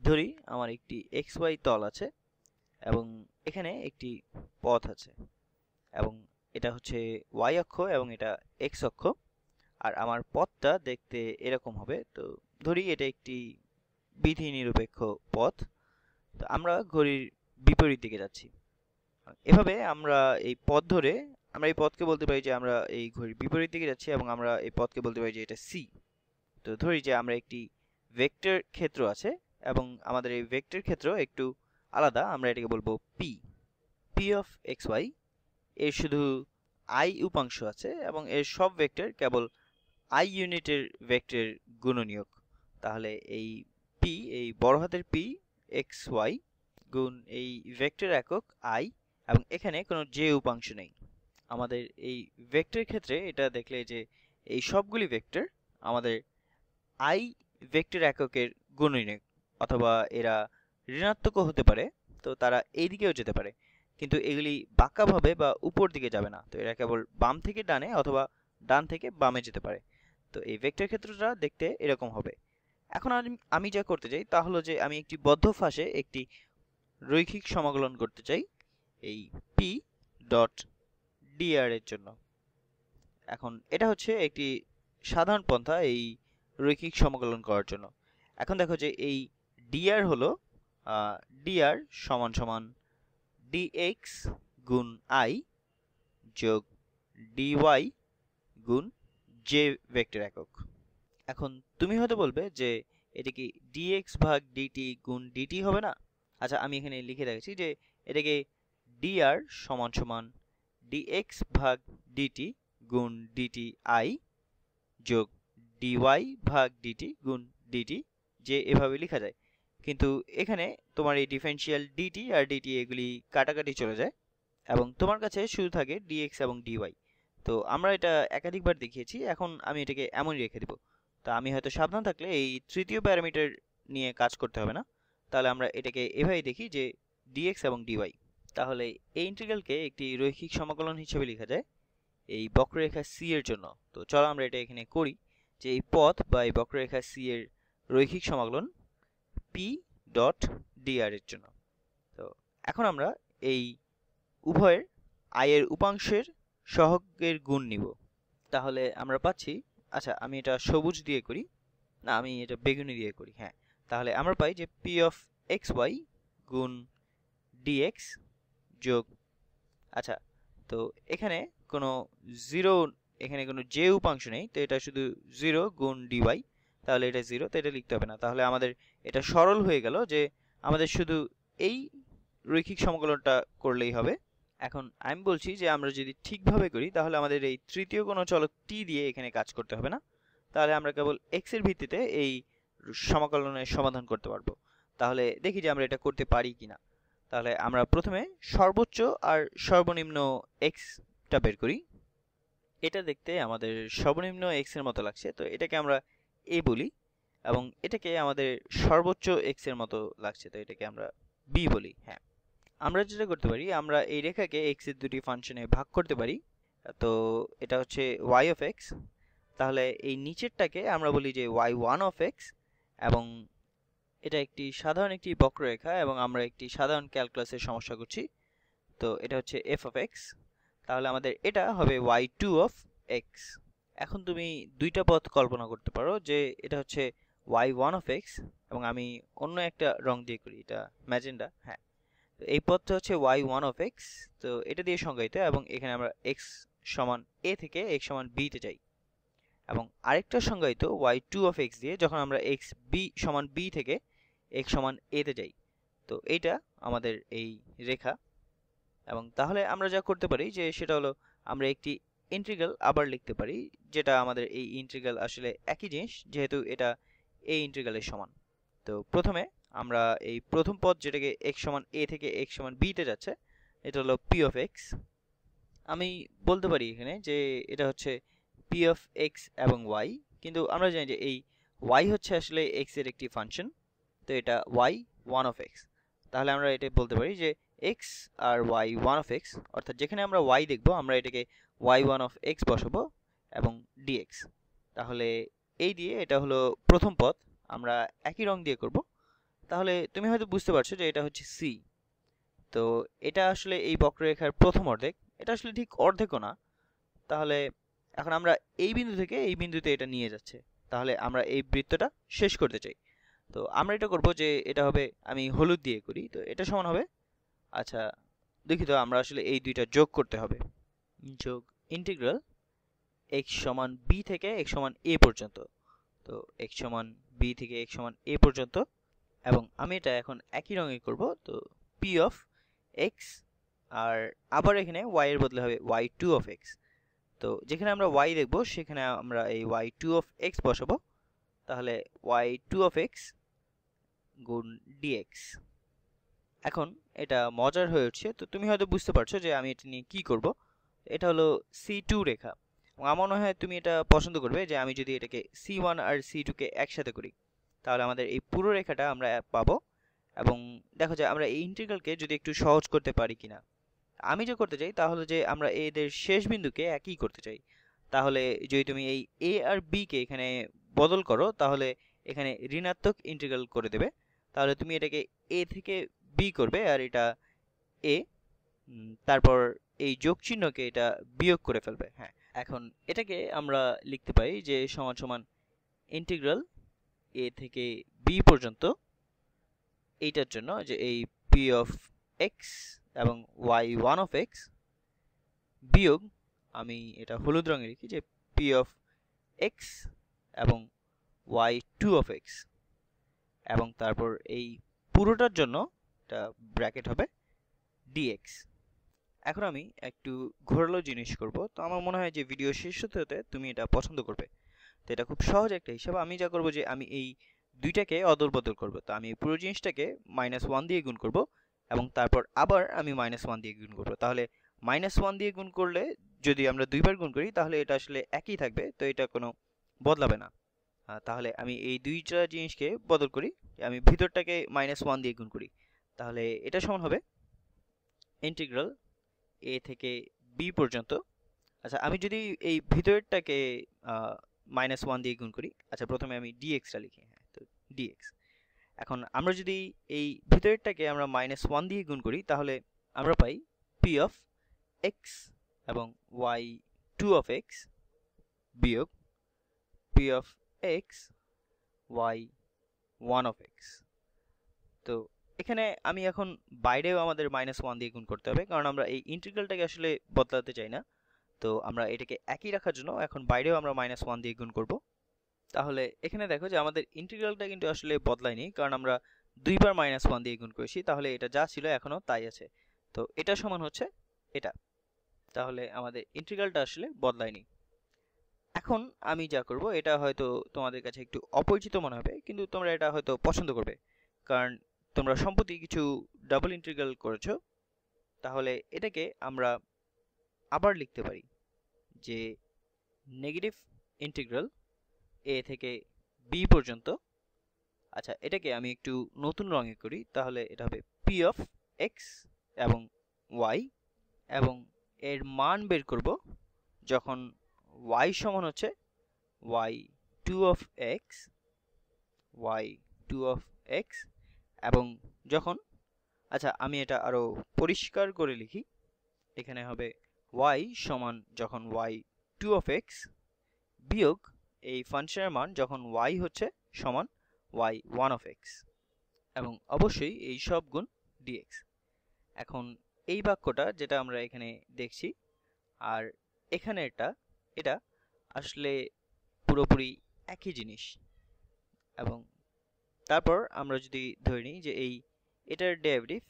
ধরি আমার একটি এক্স ওয়াই তল আছে এবং এখানে একটি পথ আছে এবং এটা হচ্ছে ওয়াই অক্ষ এবং এটা এক্স অক্ষ। আর আমার পথটা দেখতে এরকম হবে। তো ধরি এটা একটি বিধি নিরপেক্ষ পথ। তো আমরা ঘড়ির বিপরীত দিকে যাচ্ছি। এভাবে আমরা এই পথ ধরে আমরা এই পথকে বলতে পারি যে আমরা এই ঘড়ির বিপরীত দিকে যাচ্ছি এবং আমরা এই পথকে বলতে পারি যে এটা সি। তো ধরি যে আমরা একটি ভেক্টর ক্ষেত্র আছে এবং আমাদের এই ভেক্টর ক্ষেত্র একটু আলাদা, আমরা এটাকে বলবো P. P of x y এর শুধু আই উপাংশ আছে এবং এর সব ভেক্টর কেবল আই ইউনিটের ভেক্টর গুণনীয়ক। তাহলে এই পি, এই বড় হাতের পি এক্স ওয়াই গুণ এই ভেক্টর একক আই এবং এখানে কোনো জে উপাংশ নেই। আমাদের এই ভেক্টর ক্ষেত্রে এটা দেখলে যে এই সবগুলি ভেক্টর আমাদের আই ভেক্টর এককের গুণনীয়ক, অথবা এরা ঋণাত্মকও হতে পারে। তো তারা এই দিকেও যেতে পারে, কিন্তু এগুলি বাঁকাভাবে বা উপর দিকে যাবে না। তো এরা কেবল বাম থেকে ডানে অথবা ডান থেকে বামে যেতে পারে। তো এই ভেক্টর ক্ষেত্রটা দেখতে এরকম হবে। এখন আমি যা করতে চাই তা হলো যে আমি একটি বদ্ধ ফাঁসে একটি রৈখিক সমাকলন করতে চাই এই পি ডট ডিআর এর জন্য। এখন এটা হচ্ছে একটি সাধারণ পন্থা এই রৈখিক সমাকলন করার জন্য। এখন দেখো যে এই ডিআর হলো ডিআর সমান সমান ডিএক্স গুণ আই যোগ ডিওয়াই গুণ জে ভেক্টর একক। এখন তুমি হয়তো বলবে যে এটা কি ডিএক্স ভাগ ডিটি গুণ ডিটি হবে না? আচ্ছা, আমি এখানে লিখে রাখছি যে এটাকে ডিআর সমান সমান ডিএক্স ভাগ ডিটি গুণ ডিটি আই যোগ ডিওয়াই ভাগ ডিটি গুণ ডিটি, যে এভাবে লেখা যায়। কিন্তু এখানে তোমার এই ডিফারেন্সিয়াল ডিটি আর ডিটি এগুলি কাটাকাটি চলে যায় এবং তোমার কাছে শুধু থাকে ডিএক্স এবং ডিওয়াই। তো আমরা এটা একাধিকবার দেখিয়েছি, এখন আমি এটাকে এমনই রেখে দেব। তা আমি হয়তো সাবধান থাকলে এই তৃতীয় প্যারামিটার নিয়ে কাজ করতে হবে না। তাহলে আমরা এটাকে এভাবেই দেখি যে ডিএক্স এবং ডিওয়াই। তাহলে এই ইন্টিগ্রালকে একটি রৈখিক সমাকলন হিসেবে লেখা যায় এই বক্ররেখা সি এর জন্য। তো চলো আমরা এটা এখানে করি যে এই পথ বা এই বক্ররেখা সি এর রৈখিক সমাকলন পি ডট ডিআর এর জন্য। তো এখন আমরা এই উভয়ের আই এর উপাংশের সহগের গুণ নিব। তাহলে আমরা পাচ্ছি, আচ্ছা আমি এটা সবুজ দিয়ে করি, না আমি এটা বেগুনি দিয়ে করি, হ্যাঁ। তাহলে আমরা পাই যে পি অফ এক্স ওয়াই গুণ ডিএক্স যোগ, আচ্ছা তো এখানে কোনো জিরো, এখানে কোনো জে উপাংশ নেই, তো এটা শুধু জিরো গুণ ডিওয়াই। তাহলে এটা জিরো, তো এটা লিখতে হবে না। তাহলে আমাদের এটা সরল হয়ে গেল যে আমাদের শুধু এই রৈখিক সমকলনটা করলেই হবে। এখন আমি বলছি যে আমরা যদি ঠিকভাবে করি তাহলে আমাদের এই তৃতীয় কোনো চলক টি দিয়ে এখানে কাজ করতে হবে না। তাহলে আমরা কেবল এক্স এর ভিত্তিতে এই সমাকলনের সমাধান করতে পারবো। তাহলে দেখি যে আমরা এটা করতে পারি কিনা। তাহলে আমরা প্রথমে সর্বোচ্চ আর সর্বনিম্ন এক্সটা বের করি। এটা দেখতে আমাদের সর্বনিম্ন এক্স এর মতো লাগছে, তো এটাকে আমরা এ বলি, এবং এটাকে আমাদের সর্বোচ্চ এক্স এর মতো লাগছে, তো এটাকে আমরা বি বলি। হ্যাঁ, আমরা যেটা করতে পারি, আমরা এই রেখাকে এক্স এর দুটি ফাংশনে ভাগ করতে পারি। তো এটা হচ্ছে ওয়াই অফ এক্স। তাহলে এই নিচেরটাকে আমরা বলি যে ওয়াই ওয়ান অফ এক্স, এবং এটা একটি সাধারণ একটি বক্ররেখা এবং আমরা একটি সাধারণ ক্যালকুলাসের সমস্যা করছি। তো এটা হচ্ছে এফ অফ এক্স। তাহলে আমাদের এটা হবে ওয়াই টু অফ এক্স। এখন তুমি দুইটা পথ কল্পনা করতে পারো যে এটা হচ্ছে ওয়াই ওয়ান অফ এক্স, এবং আমি অন্য একটা রং দিয়ে করি, এটা ম্যাজেন্ডা। হ্যাঁ, তো এই পথটা হচ্ছে ওয়াই ওয়ান অফ এক্স, তো এটা দিয়ে সংজ্ঞায়িত, এবং এখানে আমরা এক্স সমান এ থেকে এক্স সমান বি তে যাই। এবং আরেকটা সংজ্ঞায়িত ওয়াই টু অফ এক্স দিয়ে যখন আমরা এক্স বি সমান বি থেকে এক্স সমান এ তে যাই। তো এইটা আমাদের এই রেখা। এবং তাহলে আমরা যা করতে পারি যে সেটা হলো আমরা একটি ইন্টিগ্রাল আবার লিখতে পারি, যেটা আমাদের এই ইন্টিগ্রাল আসলে একই জিনিস, যেহেতু এটা এই ইন্টিগ্রালের সমান। তো প্রথমে আমরা এই প্রথম পদ যেটাকে এক্স সমান এ থেকে এক্স সমান বি তে যাচ্ছে, এটা হলো পি অফ এক্স। আমি বলতে পারি এখানে যে এটা হচ্ছে পি অফ এক্স এবং ওয়াই, কিন্তু আমরা জানি যে এই ওয়াই হচ্ছে আসলে এক্স এর একটি ফাংশন, তো এটা ওয়াই ওয়ান অফ এক্স। তাহলে আমরা এটা বলতে পারি যে এক্স আর ওয়াই ওয়ান অফ এক্স, অর্থাৎ যেখানে আমরা ওয়াই দেখবো আমরা এটাকে ওয়াই ওয়ান অফ এক্স বসাবো এবং ডিএক্স। তাহলে এই দিয়ে এটা হলো প্রথম পদ, আমরা একই রং দিয়ে করব। তাহলে তুমি হয়তো বুঝতে পারছো যে এটা হচ্ছে সি। তো এটা আসলে এই বক্ররেখার প্রথম অর্ধেক, এটা আসলে ঠিক অর্ধেকও না। তাহলে এখন আমরা এই বিন্দু থেকে এই বিন্দুতে এটা নিয়ে যাচ্ছে, তাহলে আমরা এই বৃত্তটা শেষ করতে চাই। তো আমরা এটা করব যে এটা হবে, আমি হলুদ দিয়ে করি, তো এটা সমান হবে, আচ্ছা দুঃখিত, আমরা আসলে এই দুইটা যোগ করতে হবে। যোগ ইন্টিগ্রাল x সমান b থেকে x সমান a পর্যন্ত। তো x সমান b থেকে x সমান a পর্যন্ত, এবং আমি এটা এখন একই রঙে করব। তো p অফ x, আর আবার এখানে y এর বদলে হবে y2 অফ x। তো যেখানে আমরা y দেখব সেখানে আমরা এই y2 অফ x বসাবো, তাহলে y2 অফ x গুণ dx। এখন এটা মজার হয়ে উঠছে, তো তুমি হয়তো বুঝতে পারছো যে আমি এটা নিয়ে কি করব। এটা হলো C2 রেখা, এবং আমার মনে হয় তুমি এটা পছন্দ করবে যে আমি যদি এটাকে C1 আর C2 কে একসাথে করি, তাহলে আমাদের এই পুরো রেখাটা আমরা পাবো। এবং দেখো যে আমরা এই ইন্টিগ্রালকে যদি একটু সহজ করতে পারি কিনা। আমি যে করতে চাই তাহলে যে আমরা এদের শেষ বিন্দুকে একই করতে চাই। তাহলে যদি তুমি এই a আর b কে এখানে বদল করো, তাহলে এখানে ঋণাত্মক ইন্টিগ্রাল করে দেবে। তাহলে তুমি এটাকে a থেকে b করবে, আর এটা a, তারপর এই যোগ চিহ্নকে এটা বিয়োগ করে ফেলবে। হ্যাঁ, এখন এটাকে আমরা লিখতে পারি যে সমান সমান ইন্টিগ্রাল a থেকে b পর্যন্ত, এইটার জন্য যে এই p অফ x এবং y1 অফ x বিয়োগ, আমি এটা হলুদ রঙে লিখি, যে p অফ x এবং y2 অফ x, এবং তারপর এই পুরোটার জন্য এটা ব্র্যাকেট হবে dx। এখন আমি একটু ঘোরালো জিনিস করব, তো আমার মনে হয় যে ভিডিও শেষ হতে হতে তুমি এটা পছন্দ করবে। তো এটা খুব সহজ একটা হিসাব। আমি যা করব যে আমি এই দুইটাকে অদল বদল করব। তো আমি পুরো জিনিসটাকে -1 দিয়ে গুণ করব, এবং তারপর আবার আমি -1 দিয়ে গুণ করব। তাহলে -1 দিয়ে গুণ করলে যদি আমরা দুইবার গুণ করি তাহলে এটা আসলে একই থাকবে, তো এটা কোনো বদলাবে না। তাহলে আমি এই দুইটা জিনিসকে বদল করি, আমি ভিতরটাকে -1 দিয়ে গুণ করি, তাহলে এটা সমান হবে ইন্টিগ্রাল a থেকে b পর্যন্ত। আচ্ছা, আমি যদি এই ভিতরেরটাকে -1 দিয়ে গুণ করি, আচ্ছা প্রথমে আমি dx টা লিখি। হ্যাঁ, তো dx। এখন আমরা যদি এই ভিতরেরটাকে আমরা -1 দিয়ে গুণ করি, তাহলে আমরা পাই p অফ x এবং y2 অফ x বিয়োগ p of x y1 of x। তো এখানে আমি এখন বাইরেও আমাদের -1 দিয়ে গুণ করতে হবে, কারণ আমরা এই ইন্টিগ্রালটাকে আসলে বদলাতে চাই না। তো আমরা এটাকে একই রাখার জন্য এখন বাইরেও আমরা -1 দিয়ে গুণ করব। তাহলে এখানে দেখো যে আমাদের ইন্টিগ্রালটা কিন্তু আসলে বদলায়নি, কারণ আমরা দুইবার -1 দিয়ে গুণ করেছি, তাহলে এটা যা ছিল এখনো তাই আছে। তো এটা সমান হচ্ছে এটা, তাহলে আমাদের ইন্টিগ্রালটা আসলে বদলায়নি। এখন আমি যা করব, এটা হয়তো তোমাদের কাছে একটু অপরিচিত মনে হবে, কিন্তু তোমরা এটা হয়তো পছন্দ করবে, কারণ তোমরা সম্প্রতি কিছু ডাবল ইন্টিগ্রাল করেছো। তাহলে এটাকে আমরা আবার লিখতে পারি যে নেগেটিভ ইন্টিগ্রাল a থেকে b পর্যন্ত। আচ্ছা, এটাকে আমি একটু নতুন রঙে করি, তাহলে এটা হবে p অফ x এবং y, এবং এর মান বের করব যখন y সমান হচ্ছে y2 of x, y2 of x, এবং যখন, আচ্ছা আমি এটা আরো পরিষ্কার করে লিখি, এখানে হবে y সমান যখন y2 অফ x বিয়োগ এই ফাংশনের মান যখন y হচ্ছে সমান y1 অফ x, এবং অবশ্যই এই সব গুণ dx। এখন এই বাক্যটা যেটা আমরা এখানে দেখছি আর এখানে এটা আসলে পুরোপুরি একই জিনিস। এবং তারপর আমরা যদি ধরে নিই যে এটার ডেরিভেটিভ,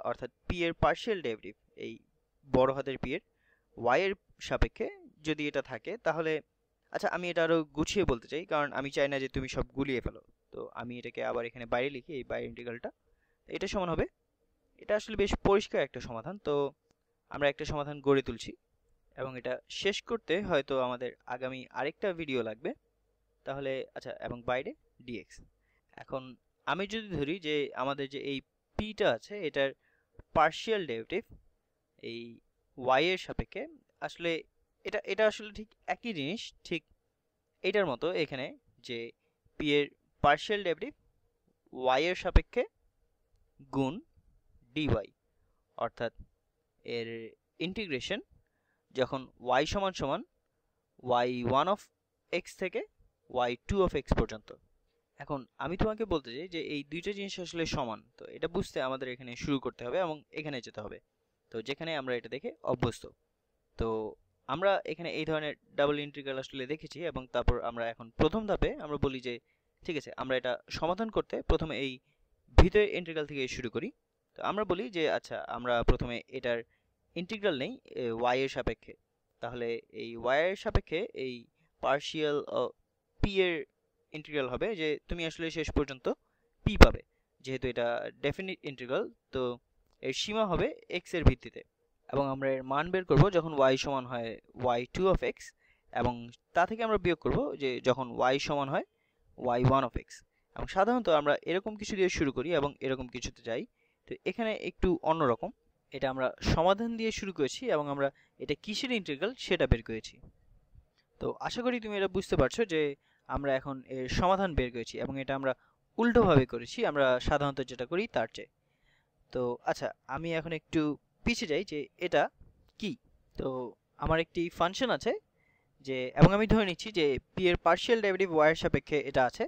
অর্থাৎ p এর পার্শিয়াল ডেরিভেটিভ, এই বড় হাতের p এর y এর সাপেক্ষে যদি এটা থাকে, তাহলে আচ্ছা আমি এটা আরো গুছিয়ে বলতে চাই, কারণ আমি চাই না যে তুমি সব গুলিয়ে ফেলো। তো আমি এটাকে আবার এখানে বাইরে লিখি, এই বাইরের ইন্টিগ্রালটা এটা সমান হবে, এটা আসলে বেশ পরিষ্কার একটা সমাধান। তো আমরা একটা সমাধান গড়ে তুলছি, এবং এটা শেষ করতে হয়তো আমাদের আগামী আরেকটা ভিডিও লাগবে। তাহলে আচ্ছা, এবং বাইরে dx। এখন আমি যদি ধরি যে আমাদের যে এই pটা আছে এটার পার্শিয়াল ডেরিভেটিভ এই y এর সাপেক্ষে, আসলে এটা আসলে ঠিক একই জিনিস, ঠিক এটার মতো এখানে যে p এর পার্শিয়াল ডেরিভেটিভ y এর সাপেক্ষে গুণ dy, অর্থাৎ এর ইন্টিগ্রেশন যখন y সমান সমান y1 অফ x থেকে y2 অফ x পর্যন্ত। এখন আমি তোমাকে বলতে চাই যে এই দুইটা জিনিস আসলে সমান, তো এটা বুঝতে আমাদের এখানে শুরু করতে হবে এবং এখানে যেতে হবে, তো যেখানে আমরা এটা দেখে অভ্যস্ত। তো আমরা এখানে এই ধরনের ডাবল ইন্টিগ্রাল আসলে দেখেছি এবং তারপর আমরা এখন প্রথম ধাপে আমরা বলি যে ঠিক আছে, আমরা এটা সমাধান করতে প্রথমে এই ভিতরের ইন্টিগ্রাল থেকে শুরু করি। তো আমরা বলি যে আচ্ছা, আমরা প্রথমে এটার ইন্টিগ্রাল নেই y এর সাপেক্ষে। তাহলে এই y এর সাপেক্ষে এই পার্শিয়াল p এর ইন্টিগ্রাল হবে যে তুমি আসলে শেষ পর্যন্ত p পাবে, যেহেতু এটা ডেফিনিট ইন্টিগ্রাল। তো এর সীমা হবে x এর ভিত্তিতে এবং আমরা এর মান বের করব যখন y সমান হয় y2 অফ x, এবং তা থেকে আমরা বিয়োগ করব যে যখন y সমান হয় y1 অফ x। এবং সাধারণত আমরা এরকম কিছু দিয়ে শুরু করি এবং এরকম কিছুতে যাই। তো এখানে একটু অন্যরকম, এটা আমরা সমাধান দিয়ে শুরু করেছি এবং আমরা এটা কিসের ইন্টিগ্রাল সেটা বের করেছি। তো আশা করি তুমি এটা বুঝতে পারছো যে আমরা এখন এর সমাধান বের করেছি এবং এটা আমরা উল্টোভাবে করেছি আমরা সাধারণত যেটা করি তার চেয়ে। তো আচ্ছা, আমি এখন একটু পিছিয়ে যাই যে এটা কি। তো আমার একটি ফাংশন আছে যে, এবং আমি ধরে নিচ্ছি যে p এর পার্শিয়াল ডেরিভেটিভ y এর সাপেক্ষে এটা আছে।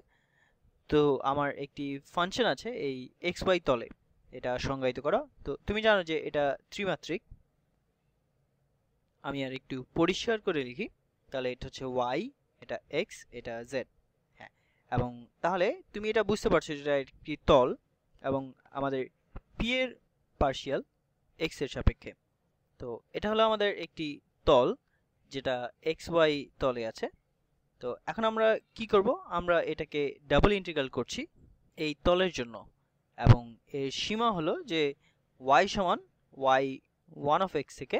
তো আমার একটি ফাংশন আছে এই xy তলে, এটা সংজ্ঞায়িত করা। তো তুমি জানো যে এটা ত্রিমাত্রিক। আমি আর একটু পরিষ্কার করে লিখি, তাহলে এটা হচ্ছে y, এটা x, এটা z। হ্যাঁ, এবং তাহলে তুমি এটা বুঝতে পারছো যে এটা একটি তল এবং আমাদের p এর পার্শিয়াল x এর সাপেক্ষে। তো এটা হলো আমাদের একটি তল যেটা xy তলে আছে। তো এখন আমরা কি করব, আমরা এটাকে ডাবল ইন্টিগ্রাল করছি এই তলের জন্য, এবং এর সীমা হলো যে y সমান y1 অফ x থেকে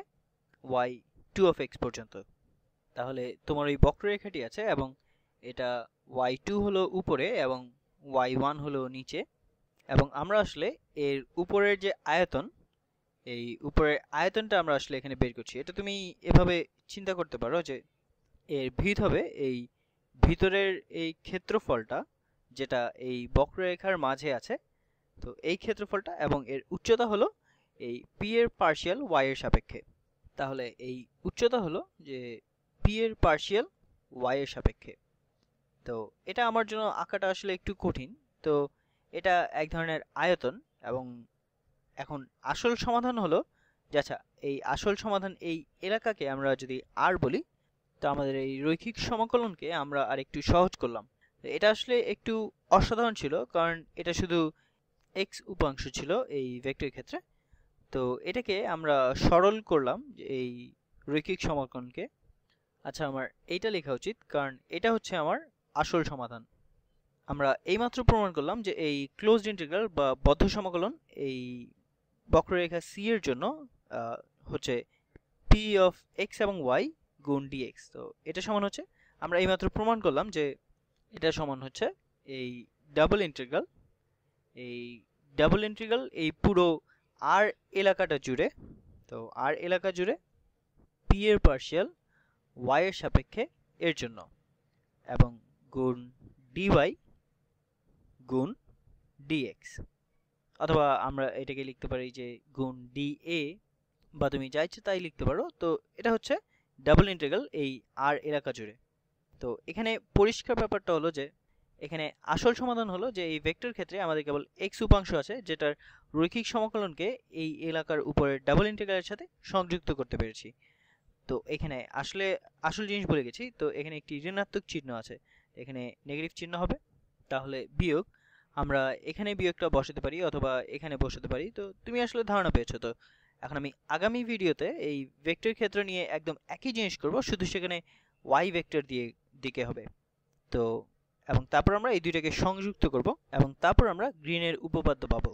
y2 অফ x পর্যন্ত। তাহলে তোমার ওই বক্ররেখাটি আছে এবং এটা y2 হলো উপরে এবং y1 হলো নিচে, এবং আমরা আসলে এর উপরের যে আয়তন, এই উপরের আয়তনটা আমরা আসলে এখানে বের করছি। এটা তুমি এভাবে চিন্তা করতে পারো যে এর ভিত হবে এই ভিতরের এই ক্ষেত্রফলটা যেটা এই বক্ররেখার মাঝে আছে, তো এই ক্ষেত্রফলটা, এবং এর উচ্চতা হলো এই p এর পার্শিয়াল y এর সাপেক্ষে। তাহলে এই উচ্চতা হলো যে p এর পার্শিয়াল y এর সাপেক্ষে। তো এটা আমার জন্য আঁকাটা আসলে একটু কঠিন, তো এটা এক ধরনের আয়তন। এবং এখন আসল সমাধান হলো যে আচ্ছা, এই আসল সমাধান এই এলাকাকে আমরা যদি r বলি, তো আমাদের এই রৈখিক সমাকলনকে আমরা আর একটু সহজ করলাম। এটা আসলে একটু অসাধারণ ছিল কারণ এটা শুধু x উপাংশ ছিল এই ভেক্টরের ক্ষেত্রে। তো এটাকে আমরা সরল করলাম এই রৈখিক সমাকলনকে। আচ্ছা, আমার এইটা লেখা উচিত কারণ এটা হচ্ছে আমার আসল সমাধান। আমরা এইমাত্র প্রমাণ করলাম যে এই ক্লোজড ইন্টিগ্রাল বা বদ্ধ সমাকলন এই বক্ররেখা c এর জন্য হচ্ছে p অফ x এবং y গুণ dx। তো এটা সমান হচ্ছে, আমরা এইমাত্র প্রমাণ করলাম যে এটা সমান হচ্ছে এই ডাবল ইন্টিগ্রাল এই পুরো r এলাকাটা জুড়ে, তো r এলাকা জুড়ে p এর পার্শিয়াল y এর সাপেক্ষে এর জন্য, এবং গুণ dy গুণ dx, অথবা আমরা এটাকে লিখতে পারি যে গুণ dA, বা তুমি যা ইচ্ছে তাই লিখতে পারো। তো এটা হচ্ছে ডাবল ইন্টিগ্রাল এই r এলাকা জুড়ে। তো এখানে পরিষ্কার ব্যাপারটা হলো যে এখানে আসল সমাধান হলো যে এই ভেক্টর ক্ষেত্রে আমাদের কেবল x উপাংশ আছে যেটার রৈখিক সমাকলনকে এই এলাকার উপরের ডাবল ইন্টিগ্রালের সাথে সংযুক্ত করতে পেরেছি। তো এখানে আসলে আসল জিনিস বলে গেছি, তো এখানে একটি ঋণাত্মক চিহ্ন আছে, এখানে নেগেটিভ চিহ্ন হবে, তাহলে বিয়োগ। আমরা এখানে বিয়োগটা বসাতে পারি অথবা এখানে বসাতে পারি। তো তুমি আসলে ধারণা পেয়েছো। তো এখন আমি আগামী ভিডিওতে এই ভেক্টর ক্ষেত্র নিয়ে একদম একই জিনিস করব, শুধু সেখানে y ভেক্টর দিকে হবে। তো এবং তারপর আমরা এই দুইটাকে সংযুক্ত করব এবং তারপর আমরা গ্রিনের উপপাদ্য পাবো।